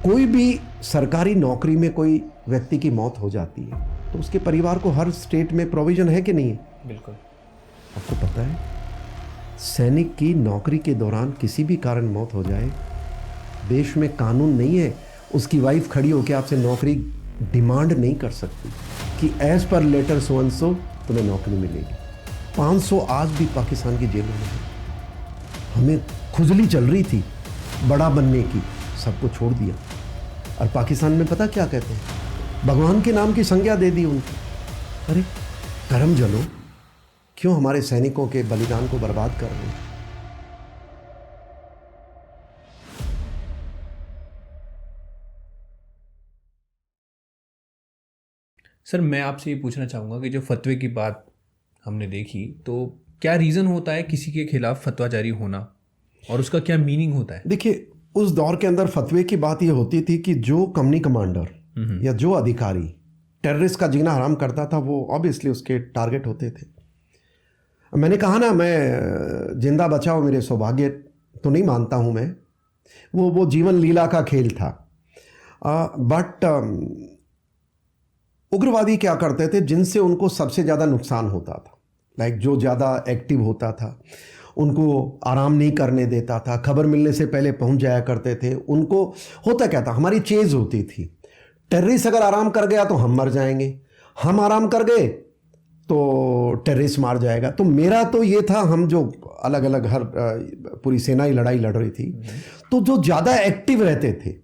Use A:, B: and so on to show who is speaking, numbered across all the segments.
A: कोई भी सरकारी नौकरी में कोई व्यक्ति की मौत हो जाती है तो उसके परिवार को हर स्टेट में प्रोविजन है कि नहीं है?
B: बिल्कुल।
A: आपको पता है सैनिक की नौकरी के दौरान किसी भी कारण मौत हो जाए, देश में कानून नहीं है, उसकी वाइफ खड़ी होकर आपसे नौकरी डिमांड नहीं कर सकती कि as per letter so and so तुम्हें नौकरी मिलेगी। 500 आज भी पाकिस्तान की जेलों में है। हमें खुजली चल रही थी बड़ा बनने की, सबको छोड़ दिया। और पाकिस्तान में पता क्या कहते हैं, भगवान के नाम की संज्ञा दे दी उनको। अरे करम जलो, क्यों हमारे सैनिकों के बलिदान को बर्बाद कर रहे हैं?
B: सर मैं आपसे ये पूछना चाहूँगा कि जो फतवे की बात हमने देखी, तो क्या रीज़न होता है किसी के खिलाफ फतवा जारी होना और उसका क्या मीनिंग होता है?
A: देखिए, उस दौर के अंदर फतवे की बात ये होती थी कि जो कंपनी कमांडर या जो अधिकारी टेररिस्ट का जीना हराम करता था वो ऑब्वियसली उसके टारगेट होते थे। मैंने कहा ना, मैं जिंदा बचा हूँ, मेरे सौभाग्य तो नहीं मानता हूँ मैं, वो जीवन लीला का खेल था। बट उग्रवादी क्या करते थे, जिनसे उनको सबसे ज़्यादा नुकसान होता था, लाइक जो ज़्यादा एक्टिव होता था उनको आराम नहीं करने देता था, खबर मिलने से पहले पहुंच जाया करते थे। उनको होता क्या था, हमारी चेज होती थी, टेररिस्ट अगर आराम कर गया तो हम मर जाएंगे, हम आराम कर गए तो टेररिस्ट मार जाएगा। तो मेरा तो ये था, हम जो अलग अलग हर पूरी सेना ही लड़ाई लड़ रही थी, तो जो ज़्यादा एक्टिव रहते थे,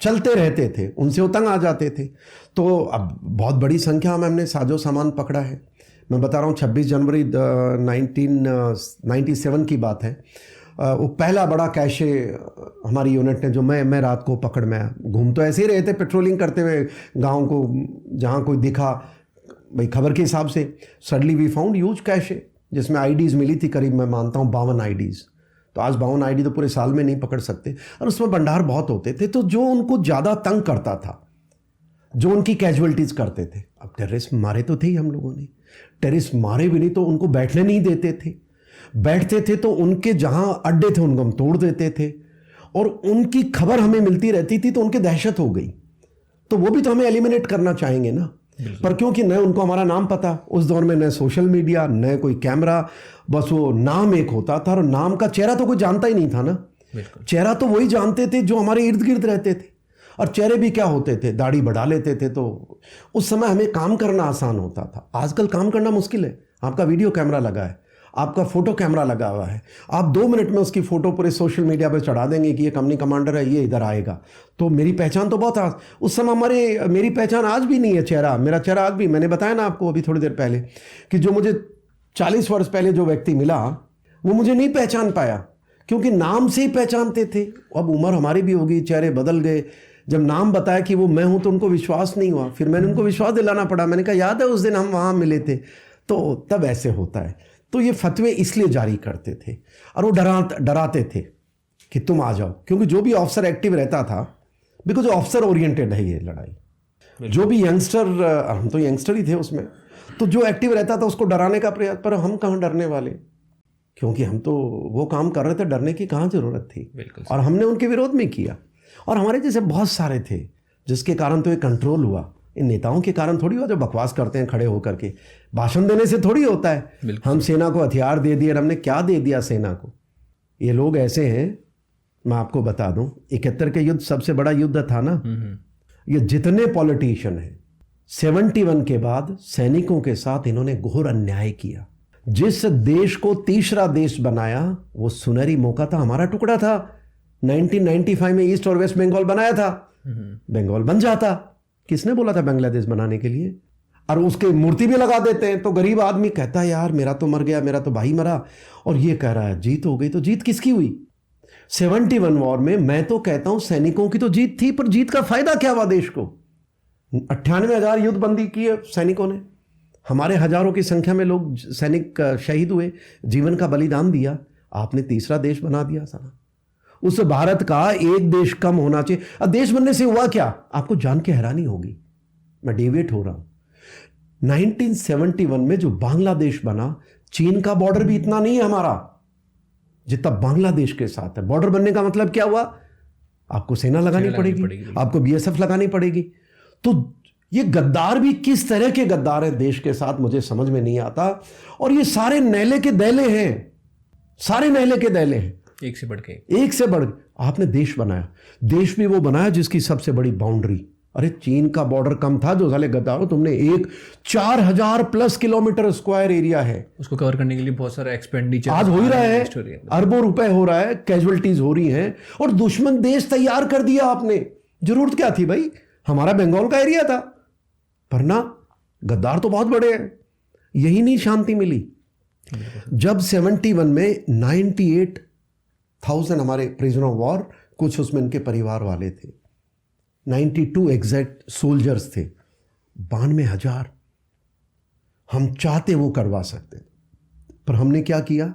A: चलते रहते थे, उनसे वो तंग आ जाते थे। तो अब बहुत बड़ी संख्या में हमने साजो सामान पकड़ा है। मैं बता रहा हूँ 26 जनवरी 1997 की बात है। वो पहला बड़ा कैशे हमारी यूनिट ने, जो मैं रात को पकड़ में घूम तो ऐसे ही रहे थे पेट्रोलिंग करते हुए गांव को, जहां कोई दिखा भाई खबर के हिसाब से। Suddenly we found huge cache जिसमें आईडीज़ मिली थी, करीब मैं मानता हूँ 52 आईडीज़। तो आज 52 आईडी तो पूरे साल में नहीं पकड़ सकते, और उसमें भंडार बहुत होते थे। तो जो उनको ज़्यादा तंग करता था, जो उनकी कैजुअलिटीज़ करते थे, अब टेररिस्ट मारे तो थे ही हम लोगों ने, टेररिस्ट मारे भी नहीं तो उनको बैठने नहीं देते थे, बैठते थे तो उनके जहां अड्डे थे उनको हम तोड़ देते थे, और उनकी खबर हमें मिलती रहती थी तो उनके दहशत हो गई। तो वो भी तो हमें एलिमिनेट करना चाहेंगे ना, पर क्योंकि न उनको हमारा नाम पता, उस दौर में न सोशल मीडिया न कोई कैमरा, बस वो नाम एक होता था, और नाम का चेहरा तो कोई जानता ही नहीं था ना। चेहरा तो वही जानते थे जो हमारे इर्द गिर्द रहते थे, और चेहरे भी क्या होते थे, दाढ़ी बढ़ा लेते थे। तो उस समय हमें काम करना आसान होता था। आजकल काम करना मुश्किल है। आपका वीडियो कैमरा लगा है, आपका फोटो कैमरा लगा हुआ है, आप 2 मिनट में उसकी फोटो पूरे सोशल मीडिया पर चढ़ा देंगे कि ये कंपनी कमांडर है, ये इधर आएगा। तो मेरी पहचान तो बहुत उस समय मेरी पहचान आज भी नहीं है। चेहरा, मेरा चेहरा आज भी, मैंने बताया ना आपको अभी थोड़ी देर पहले कि जो मुझे 40 वर्ष पहले जो व्यक्ति मिला वो मुझे नहीं पहचान पाया, क्योंकि नाम से ही पहचानते थे। अब उम्र हमारी भी होगी, चेहरे बदल गए। जब नाम बताया कि वो मैं हूं तो उनको विश्वास नहीं हुआ, फिर मैंने उनको विश्वास दिलाना पड़ा। मैंने कहा याद है उस दिन हम वहां मिले थे। तो तब ऐसे होता है। तो ये फतवे इसलिए जारी करते थे, और वो डराते थे कि तुम आ जाओ, क्योंकि जो भी ऑफिसर एक्टिव रहता था, बिकॉज ऑफिसर ओरिएंटेड है ये लड़ाई, जो भी यंगस्टर, हम तो यंगस्टर ही थे उसमें, तो जो एक्टिव रहता था उसको डराने का प्रयास। पर हम कहाँ डरने वाले, क्योंकि हम तो वो काम कर रहे थे, डरने की कहाँ जरूरत थी। और हमने उनके विरोध में किया, और हमारे जैसे बहुत सारे थे जिसके कारण तो ये कंट्रोल हुआ। इन नेताओं के कारण थोड़ी हुआ जो बकवास करते हैं खड़े होकर के, भाषण देने से थोड़ी होता है। हम सेना को हथियार दे दिए, और हमने क्या दे दिया सेना को। ये लोग ऐसे हैं, मैं आपको बता दूं, 71 के युद्ध सबसे बड़ा युद्ध था ना। ये जितने पॉलिटिशियन हैं, 71 के बाद सैनिकों के साथ इन्होंने घोर अन्याय किया। जिस देश को तीसरा देश बनाया वो सुनहरी मौका था, हमारा टुकड़ा था। 1995 में ईस्ट और वेस्ट बंगाल बनाया था, बंगाल बन जाता। किसने बोला था बांग्लादेश बनाने के लिए? और उसके मूर्ति भी लगा देते हैं। तो गरीब आदमी कहता है यार मेरा तो मर गया, मेरा तो भाई मरा, और ये कह रहा है जीत हो गई। तो जीत किसकी हुई? 71 वॉर में मैं तो कहता हूं सैनिकों की तो जीत थी, पर जीत का फायदा क्या हुआ देश को? 98,000 युद्धबंदी किए सैनिकों ने, हमारे हजारों की संख्या में लोग सैनिक शहीद हुए, जीवन का बलिदान दिया। आपने तीसरा देश बना दिया सारा। उस भारत का एक देश कम होना चाहिए। अब देश बनने से हुआ क्या, आपको जान के हैरानी होगी, मैं डेविएट हो रहा हूं। 1971 में जो बांग्लादेश बना, चीन का बॉर्डर भी इतना नहीं है हमारा जितना बांग्लादेश के साथ है। बॉर्डर बनने का मतलब क्या हुआ? आपको सेना लगानी
B: लगानी
A: पड़ेगी,
B: पड़ेगी।
A: आपको बीएसएफ लगानी पड़ेगी। तो ये गद्दार भी किस तरह के गद्दार हैं देश के साथ, मुझे समझ में नहीं आता। और ये सारे नैले के दैले हैं, सारे नैले के दैले हैं,
B: एक से बढ़ के
A: एक से बढ़। आपने देश बनाया, देश भी वो बनाया जिसकी सबसे बड़ी बाउंड्री, अरे चीन का बॉर्डर कम था जो साले गद्दारों, तुमने एक 4000+ किलोमीटर स्क्वायर एरिया है,
B: उसको कवर करने के लिए बहुत सारा एक्सपेंडिचर
A: आज हो ही रहा है, अरबों रुपए हो रहा है, कैजुअलिटीज हो रही हैं, और दुश्मन देश तैयार कर दिया आपने। जरूरत क्या थी भाई, हमारा बंगाल का एरिया था, पर ना, गद्दार तो बहुत बड़े हैं। यही नहीं शांति मिली जब 71 में 98,000 हमारे प्रिजनर ऑफ वॉर, कुछ उसमें इनके परिवार वाले थे, 92 एग्जैक्ट सोल्जर्स थे, 92,000 हम चाहते वो करवा सकते, पर हमने क्या किया,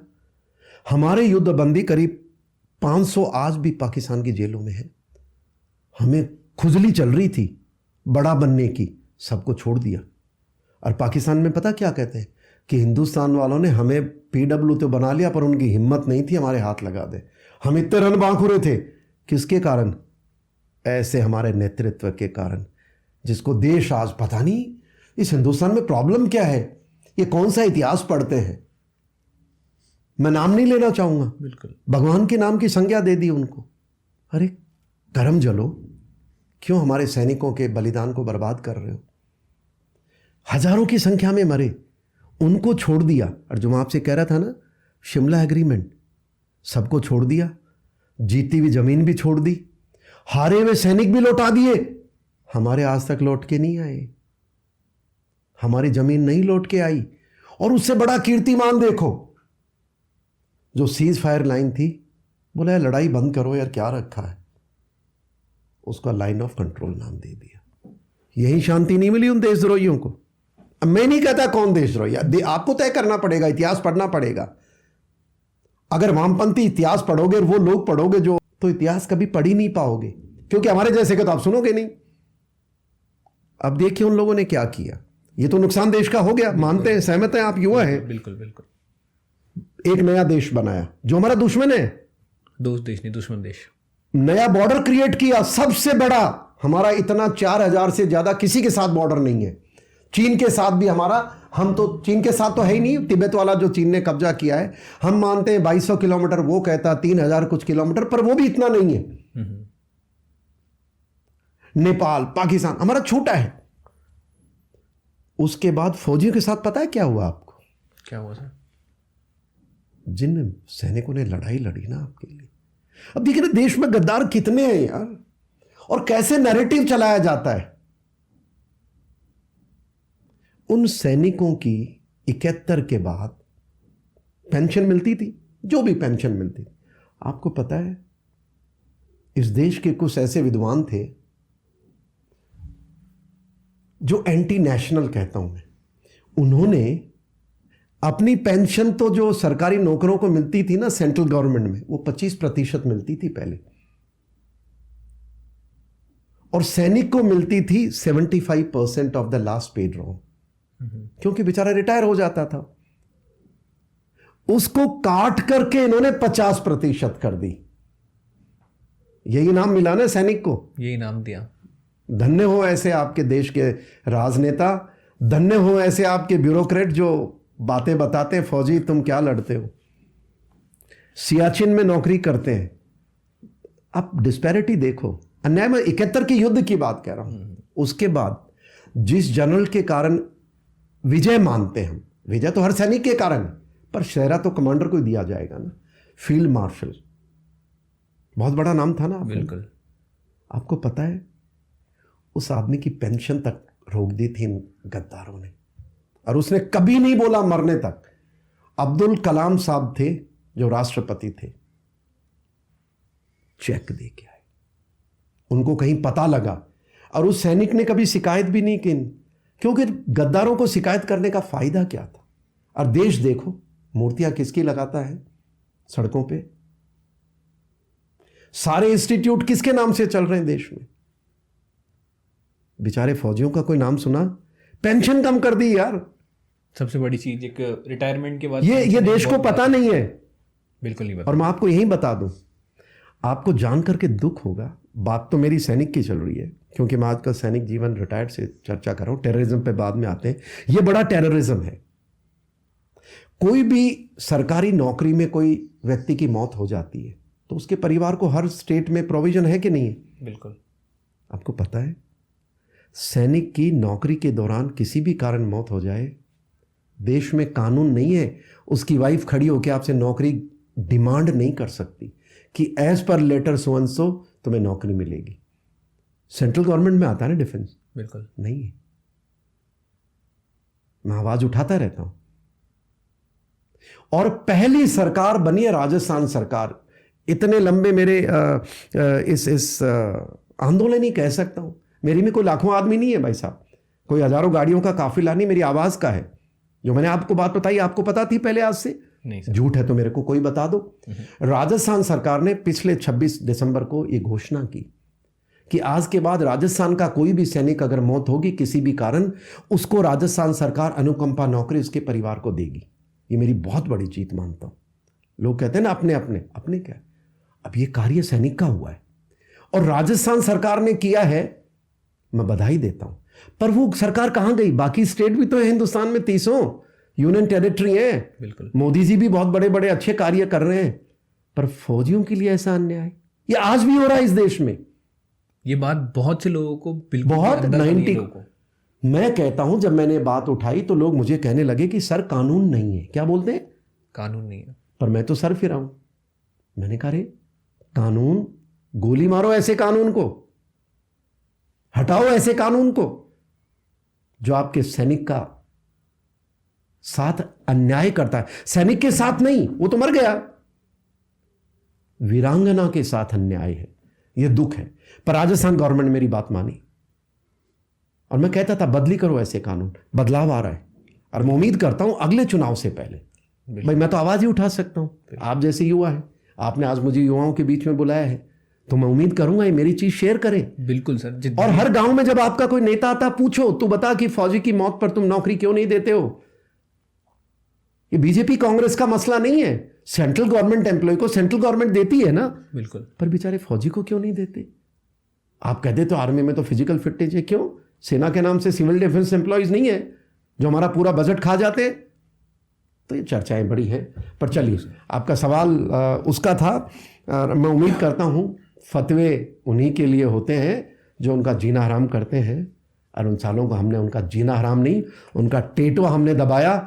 A: हमारे युद्धबंदी करीब 500 आज भी पाकिस्तान की जेलों में है। हमें खुजली चल रही थी बड़ा बनने की, सबको छोड़ दिया। और पाकिस्तान में पता क्या कहते हैं कि हिंदुस्तान वालों ने हमें पीडब्ल्यू तो बना लिया, पर उनकी हिम्मत नहीं थी हमारे हाथ लगा दे। हम इतने रन बांकुरे थे, किसके कारण, ऐसे हमारे नेतृत्व के कारण, जिसको देश आज पता नहीं इस हिंदुस्तान में प्रॉब्लम क्या है, ये कौन सा इतिहास पढ़ते हैं। मैं नाम नहीं लेना चाहूंगा,
B: बिल्कुल,
A: भगवान के नाम की संज्ञा दे दी उनको। अरे करम जलो, क्यों हमारे सैनिकों के बलिदान को बर्बाद कर रहे हो। हजारों की संख्या में मरे, उनको छोड़ दिया। और जो मैं आपसे कह रहा था ना, शिमला एग्रीमेंट, सबको छोड़ दिया, जीती हुई जमीन भी छोड़ दी, हारे हुए सैनिक भी लौटा दिए, हमारे आज तक लौट के नहीं आए, हमारी जमीन नहीं लौट के आई। और उससे बड़ा कीर्तिमान देखो, जो सीज फायर लाइन थी, बोला यार लड़ाई बंद करो यार, क्या रखा है, उसका लाइन ऑफ कंट्रोल नाम दे दिया। यही शांति नहीं मिली उन देशद्रोहियों को। अब मैं नहीं कहता कौन देशद्रोही, आपको तय करना पड़ेगा, इतिहास पढ़ना पड़ेगा। अगर वामपंथी इतिहास पढ़ोगे और वो लोग पढ़ोगे जो, तो इतिहास कभी पढ़ ही नहीं पाओगे, क्योंकि हमारे जैसे के तो आप सुनोगे नहीं। अब देखिए उन लोगों ने क्या किया, ये तो नुकसान देश का हो गया, मानते हैं, सहमत हैं आप, युवा हैं।
B: बिल्कुल बिल्कुल।
A: एक नया देश बनाया जो हमारा दुश्मन है,
B: दोस्त देश नहीं, दुश्मन देश।
A: नया बॉर्डर क्रिएट किया, सबसे बड़ा हमारा, इतना 4000 से ज्यादा किसी के साथ बॉर्डर नहीं है। चीन के साथ भी हमारा, हम तो चीन के साथ तो है ही नहीं, तिब्बत वाला जो चीन ने कब्जा किया है, हम मानते हैं 2200 किलोमीटर, वो कहता 3000 कुछ किलोमीटर, पर वो भी इतना नहीं है। नेपाल, पाकिस्तान हमारा छोटा है। उसके बाद फौजियों के साथ पता है क्या हुआ आपको,
B: क्या हुआ सर?
A: जिन सैनिकों ने लड़ाई लड़ी ना आपके लिए, अब देखिए ना देश में गद्दार कितने हैं यार, और कैसे नैरेटिव चलाया जाता है। उन सैनिकों की 71 के बाद पेंशन मिलती थी, जो भी पेंशन मिलती थी, आपको पता है इस देश के कुछ ऐसे विद्वान थे जो एंटी नेशनल कहता हूं मैं, उन्होंने अपनी पेंशन तो जो सरकारी नौकरों को मिलती थी ना सेंट्रल गवर्नमेंट में, वो 25% मिलती थी पहले, और सैनिक को मिलती थी 75% of the last paid round, क्योंकि बेचारा रिटायर हो जाता था। उसको काट करके इन्होंने 50% कर दी। यही नाम मिला ना सैनिक को,
B: यही नाम दिया।
A: धन्य हो ऐसे आपके देश के राजनेता, धन्य हो ऐसे आपके ब्यूरोक्रेट जो बातें बताते हैं, फौजी तुम क्या लड़ते हो, सियाचिन में नौकरी करते हैं। आप डिस्पैरिटी देखो, अन्याय। में 71 के युद्ध की बात कह रहा हूं। उसके बाद जिस जनरल के कारण विजय मानते हैं हम, विजय तो हर सैनिक के कारण, पर शहरा तो कमांडर को ही दिया जाएगा ना, फील्ड मार्शल, बहुत बड़ा नाम था ना।
B: बिल्कुल।
A: आपको पता है उस आदमी की पेंशन तक रोक दी थी इन गद्दारों ने, और उसने कभी नहीं बोला मरने तक। अब्दुल कलाम साहब थे जो राष्ट्रपति थे, चेक दे के आए, उनको कहीं पता लगा, और उस सैनिक ने कभी शिकायत भी नहीं की, क्योंकि गद्दारों को शिकायत करने का फायदा क्या था। और देश देखो, मूर्तियां किसकी लगाता है सड़कों पे, सारे इंस्टीट्यूट किसके नाम से चल रहे हैं देश में। बेचारे फौजियों का कोई नाम सुना? पेंशन कम कर दी यार,
B: सबसे बड़ी चीज, एक रिटायरमेंट के बाद
A: ये देश को पता नहीं है।
B: बिल्कुल नहीं पता।
A: और मैं आपको यही बता दूं, आपको जान करके दुख होगा, बात तो मेरी सैनिक की चल रही है क्योंकि मैं आजकल सैनिक जीवन रिटायर्ड से चर्चा कर रहा हूँ, टेररिज्म पे बाद में आते हैं। ये बड़ा टेररिज्म है। कोई भी सरकारी नौकरी में कोई व्यक्ति की मौत हो जाती है तो उसके परिवार को हर स्टेट में प्रोविजन है कि नहीं है?
B: बिल्कुल।
A: आपको पता है सैनिक की नौकरी के दौरान किसी भी कारण मौत हो जाए, देश में कानून नहीं है, उसकी वाइफ खड़ी होकर आपसे नौकरी डिमांड नहीं कर सकती कि as per letter so and so तुम्हें नौकरी मिलेगी। सेंट्रल गवर्नमेंट में आता है ना डिफेंस,
B: बिल्कुल
A: नहीं है। मैं आवाज उठाता रहता हूं। और पहली सरकार बनी है राजस्थान सरकार। इतने लंबे मेरे इस आंदोलन ही कह सकता हूं। मेरी में कोई लाखों आदमी नहीं है भाई साहब, कोई हजारों गाड़ियों का काफिला नहीं, मेरी आवाज का है। जो मैंने आपको बात बताई आपको पता थी पहले आज से?
B: नहीं सर।
A: झूठ है तो मेरे को कोई बता दो। राजस्थान सरकार ने पिछले 26 दिसंबर को यह घोषणा की कि आज के बाद राजस्थान का कोई भी सैनिक अगर मौत होगी किसी भी कारण, उसको राजस्थान सरकार अनुकंपा नौकरी उसके परिवार को देगी। ये मेरी बहुत बड़ी जीत मानता हूं। लोग कहते हैं ना अपने अपने अपने क्या, अब ये कार्य सैनिक का हुआ है और राजस्थान सरकार ने किया है, मैं बधाई देता हूं। पर वो सरकार कहां गई? बाकी स्टेट भी तो है हिंदुस्तान में, 30 यूनियन टेरिटरी है।
B: बिल्कुल।
A: मोदी जी भी बहुत बड़े बड़े अच्छे कार्य कर रहे हैं, पर फौजियों के लिए ऐसा अन्याय ये आज भी हो रहा है इस देश में।
B: ये बात बहुत से लोगों को बिल्कुल
A: बहुत
B: अंदर नहीं है
A: 90
B: लोगों को।
A: मैं कहता हूं जब मैंने बात उठाई तो लोग मुझे कहने लगे कि सर कानून नहीं है। क्या बोलते हैं?
B: कानून नहीं है।
A: पर मैं तो सर फिरा हूं। मैंने कहा रे कानून, गोली मारो ऐसे कानून को, हटाओ ऐसे कानून को जो आपके सैनिक का साथ अन्याय करता है। सैनिक के साथ नहीं, वो तो मर गया, वीरांगना के साथ अन्याय है। यह दुख है। पर राजस्थान गवर्नमेंट मेरी बात मानी और मैं कहता था बदली करो ऐसे कानून। बदलाव आ रहा है और मैं उम्मीद करता हूं अगले चुनाव से पहले, भाई मैं तो आवाज ही उठा सकता हूं। आप जैसे युवा हैं, आपने आज मुझे युवाओं के बीच में बुलाया है, तो मैं उम्मीद करूंगा ये मेरी चीज शेयर करें।
B: बिल्कुल सर।
A: और हर गांव में जब आपका कोई नेता आता, पूछो तू बता कि फौजी की मौत पर तुम नौकरी क्यों नहीं देते हो। ये बीजेपी कांग्रेस का मसला नहीं है। सेंट्रल गवर्नमेंट एम्प्लॉय को सेंट्रल गवर्नमेंट देती है ना,
B: बिल्कुल,
A: पर बेचारे फौजी को क्यों नहीं देते? आप कहते तो आर्मी में तो फिजिकल फिटनेस है, क्यों? सेना के नाम से सिविल डिफेंस एम्प्लॉयज नहीं है जो हमारा पूरा बजट खा जाते हैं? तो ये चर्चाएं बड़ी हैं। पर चलिए, आपका सवाल उसका था। मैं उम्मीद करता हूं फतवे उन्हीं के लिए होते हैं जो उनका जीना हराम करते हैं, और उन सालों को हमने उनका जीना हराम नहीं, उनका टेटवा हमने दबाया